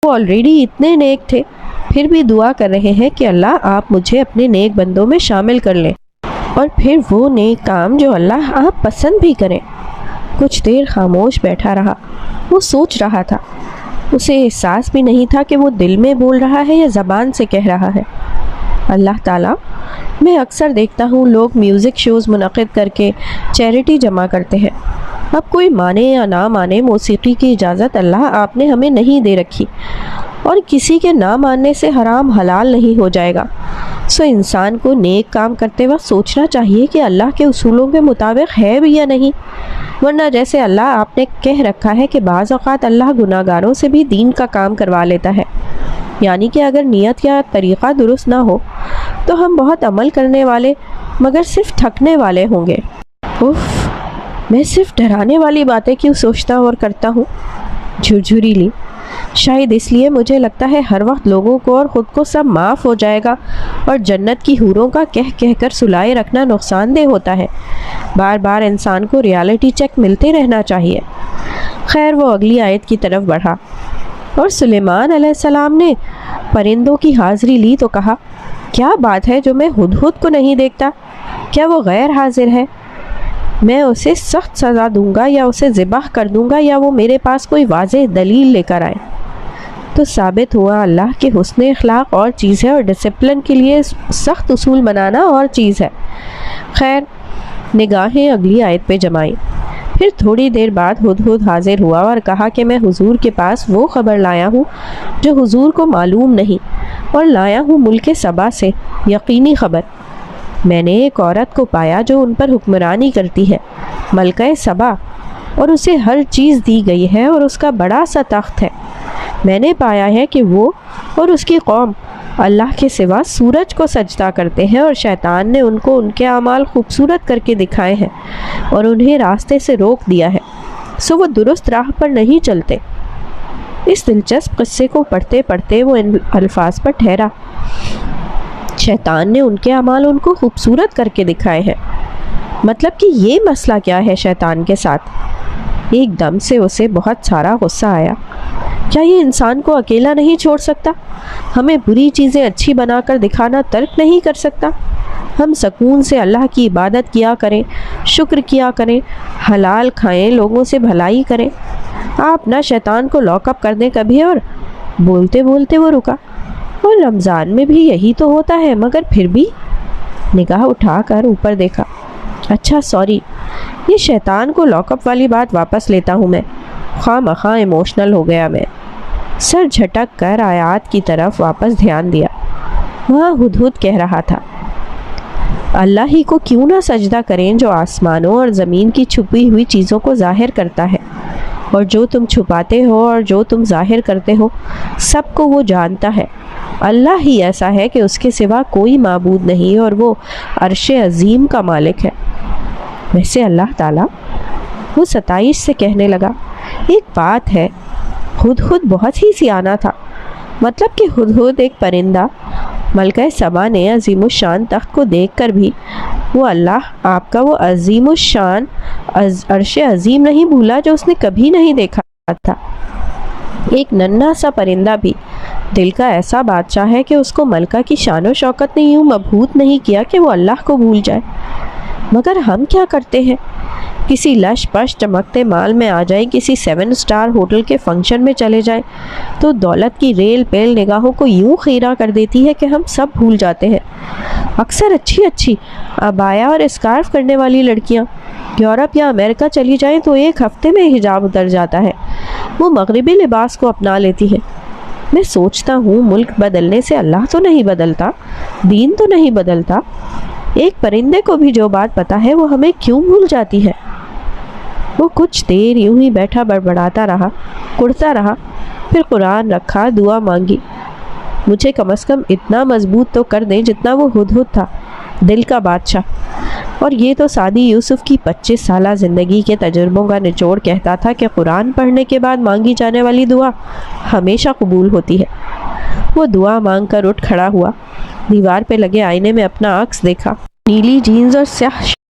وہ آلریڈی اتنے نیک تھے، پھر بھی دعا کر رہے ہیں کہ اللہ آپ مجھے اپنے نیک بندوں میں شامل کر لیں، اور پھر وہ نیک کام جو اللہ آپ پسند بھی کریں۔ کچھ دیر خاموش بیٹھا رہا، وہ سوچ رہا تھا، اسے احساس بھی نہیں تھا کہ وہ دل میں بول رہا ہے یا زبان سے کہہ رہا ہے۔ اللہ تعالیٰ، میں اکثر دیکھتا ہوں لوگ میوزک شوز منعقد کر کے چیریٹی جمع کرتے ہیں۔ اب کوئی مانے یا نہ مانے، موسیقی کی اجازت اللہ آپ نے ہمیں نہیں دے رکھی، اور کسی کے نہ ماننے سے حرام حلال نہیں ہو جائے گا۔ سو انسان کو نیک کام کرتے وقت سوچنا چاہیے کہ اللہ کے اصولوں کے مطابق ہے بھی یا نہیں، ورنہ جیسے اللہ آپ نے کہہ رکھا ہے کہ بعض اوقات اللہ گناہ گاروں سے بھی دین کا کام کروا لیتا ہے، یعنی کہ اگر نیت یا طریقہ درست نہ ہو تو ہم بہت عمل کرنے والے مگر صرف تھکنے والے ہوں گے۔ میں صرف ڈرانے والی باتیں کیوں سوچتا اور کرتا ہوں؟ جھرجھری لی۔ شاید اس لیے مجھے لگتا ہے ہر وقت لوگوں کو اور خود کو سب معاف ہو جائے گا، اور جنت کی حوروں کا کہہ کہہ کر سلائے رکھنا نقصان دہ ہوتا ہے۔ بار بار انسان کو ریالٹی چیک ملتے رہنا چاہیے۔ خیر، وہ اگلی آیت کی طرف بڑھا، اور سلیمان علیہ السلام نے پرندوں کی حاضری لی تو کہا، کیا بات ہے جو میں ہدہد کو نہیں دیکھتا؟ کیا وہ غیر حاضر ہے؟ میں اسے سخت سزا دوں گا، یا اسے ذبح کر دوں گا، یا وہ میرے پاس کوئی واضح دلیل لے کر آئے۔ تو ثابت ہوا اللہ کے حسن اخلاق اور چیز ہے، اور ڈسپلن کے لیے سخت اصول بنانا اور چیز ہے۔ خیر، نگاہیں اگلی آیت پہ جمائیں۔ پھر تھوڑی دیر بعد ہدہد حاضر ہوا اور کہا کہ میں حضور کے پاس وہ خبر لایا ہوں جو حضور کو معلوم نہیں، اور لایا ہوں ملک سبا سے یقینی خبر۔ میں نے ایک عورت کو پایا جو ان پر حکمرانی کرتی ہے، ملکہ سبا، اور اسے ہر چیز دی گئی ہے، اور اس کا بڑا سا تخت ہے۔ میں نے پایا ہے کہ وہ اور اس کی قوم اللہ کے سوا سورج کو سجدہ کرتے ہیں، اور شیطان نے ان کو ان کے اعمال خوبصورت کر کے دکھائے ہیں اور انہیں راستے سے روک دیا ہے، سو وہ درست راہ پر نہیں چلتے۔ اس دلچسپ قصے کو پڑھتے پڑھتے وہ ان الفاظ پر ٹھہرا، شیطان نے ان کے اعمال ان کو خوبصورت کر کے دکھائے ہیں، مطلب کہ یہ مسئلہ کیا ہے شیطان کے ساتھ؟ ایک دم سے اسے بہت سارا غصہ آیا۔ کیا یہ انسان کو اکیلا نہیں چھوڑ سکتا؟ ہمیں بری چیزیں اچھی بنا کر دکھانا ترک نہیں کر سکتا؟ ہم سکون سے اللہ کی عبادت کیا کریں، شکر کیا کریں، حلال کھائیں، لوگوں سے بھلائی کریں۔ آپ نہ شیطان کو لاک اپ کر دیں کبھی۔ اور بولتے بولتے وہ رکا، اور رمضان میں بھی یہی تو ہوتا ہے، مگر پھر بھی۔ نگاہ اٹھا کر اوپر دیکھا، اچھا سوری، یہ شیطان کو لاک اپ والی بات واپس لیتا ہوں میں، خواہ مخواہ ایموشنل ہو گیا میں۔ سر جھٹک کر آیات کی طرف واپس دھیان دیا۔ وہاں ہدہد کہہ رہا تھا، اللہ ہی کو کیوں نہ سجدہ کریں جو آسمانوں اور زمین کی چھپی ہوئی چیزوں کو ظاہر کرتا ہے، اور جو تم چھپاتے ہو اور جو تم ظاہر کرتے ہو سب کو وہ جانتا ہے۔ اللہ ہی ایسا ہے کہ اس کے سوا کوئی معبود نہیں، اور وہ عرش عظیم کا مالک ہے۔ ویسے اللہ تعالیٰ، وہ ستائش سے کہنے لگا، ایک بات ہے، ہدہد بہت ہی سیانہ تھا، مطلب کہ ہدہد ایک پرندہ، ملکہ سبا نے عظیم الشان تخت کو دیکھ کر بھی وہ اللہ آپ کا وہ عظیم الشان عرش عظیم نہیں بھولا جو اس نے کبھی نہیں دیکھا تھا۔ ایک ننھا سا پرندہ بھی دل کا ایسا بادشاہ ہے کہ اس کو ملکہ کی شان و شوکت نے یوں مبہوت نہیں کیا کہ وہ اللہ کو بھول جائے۔ مگر ہم کیا کرتے ہیں؟ کسی لش پش چمکتے مال میں آ جائیں، کسی 7 اسٹار ہوٹل کے فنکشن میں چلے جائیں، تو دولت کی ریل پیل نگاہوں کو یوں خیرہ کر دیتی ہے کہ ہم سب بھول جاتے ہیں۔ اکثر اچھی اچھی عبایا اور اسکارف کرنے والی لڑکیاں یورپ یا امریکہ چلی جائیں تو ایک ہفتے میں حجاب اتر جاتا ہے، وہ مغربی لباس کو اپنا لیتی ہیں۔ میں سوچتا ہوں ملک بدلنے سے اللہ تو نہیں بدلتا، دین تو نہیں بدلتا، ایک پرندے کو بھی جو بات پتہ ہے وہ ہمیں کیوں بھول جاتی ہے؟ وہ کچھ دیر یوں ہی بیٹھا بڑبڑاتا رہا، کڑتا رہا، پھر قرآن رکھا، دعا مانگی، مجھے کم از کم اتنا مضبوط تو کر دیں جتنا وہ ہدہد تھا، دل کا بادشاہ۔ اور یہ تو سعدی یوسف کی 25 سالہ زندگی کے تجربوں کا نچوڑ کہتا تھا کہ قرآن پڑھنے کے بعد مانگی جانے والی دعا ہمیشہ قبول ہوتی ہے۔ وہ دعا مانگ کر اٹھ کھڑا ہوا، دیوار پہ لگے آئینے میں اپنا عکس دیکھا، نیلی جینز اور سیاہ